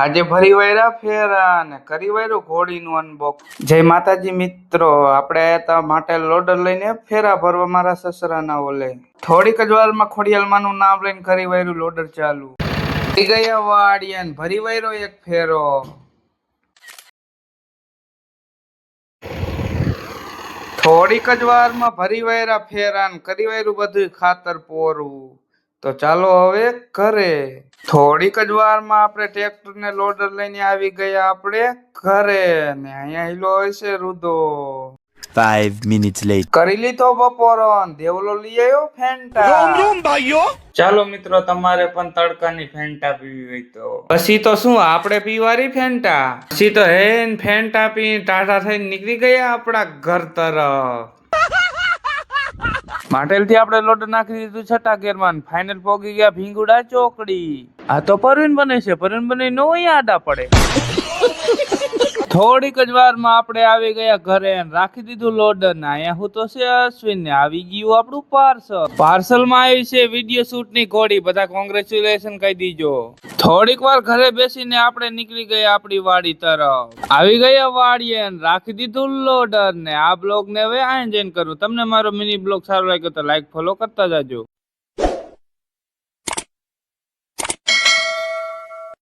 આજે ભરી વાયરા ફેરા ને કરી વાયરું ઘોડીનું અનબોક્સ। જય માતાજી મિત્રો, આપણે આયા માટે લોડર લઈને ફેરા ભરવા મારા સસરાના ઓલે। થોડીક જ વારમાં ખોડિયાલમાનું નામ લઈને કરી વાયરું લોડર ચાલુ। થઈ ગયા વાડિયા ને ભરી વાયરો એક ફેરો। થોડીક જ વારમાં ભરી વાયરા ફેરા ને કરી વાયરું બધું ખાતર પોરું। તો ચાલો હવે ઘરે। થોડીક જ વારમાં આપણે ટ્રેક્ટર ને લોડર લઈને આવી ગયા આપણે ઘરે ને અહીંયા હિલો હશે રૂદો। 5 minutes later. કરી લીધો બપોરો ને દેવલો લઈ આવ્યો ફેન્ટા। રોમ રોમ ભાઈઓ। ચાલો મિત્રો, તમારે પણ તડકાની ફેન્ટા પીવી હોય તો પછી તો શું આપણે પીવારી ફેન્ટા। પછી તો ફેન્ટા પી ટાટા થઈને નીકળી ગયા આપણા ઘર તરફ। માટેલથી આપણે લોડ નાખી દીધું છઠ્ઠા ગેરમાં, ફાઇનલ પોગી ગયા ભીંગુડા ચોકડી। આ તો પરવીન બને છે, પરવીન બને નો અહીંયા આડા પડે। થોડીક જ વારમાં આપણે આવી ગયા ઘરે, રાખી દીધું લોડર ને અહીંયા હું તો છે અશ્વિન ને આવી ગયું આપણું પાર્સલ માં આવી છે વિડીયો શૂટ ની ઘોડી। બધા કોંગ્રેચ્યુલેશન કહી દીજો। થોડીક વાર ઘરે બેસીને આપણે નીકળી ગયા આપણી વાડી તરફ। આવી ગયા વાડીએ રાખી દીધું લોડર ને આ બ્લોગ ને હવે આ એન્ડ કરું। તમને મારો મિની બ્લોગ સારો લાગ્યો તો લાઈક ફોલો કરતા જાજો।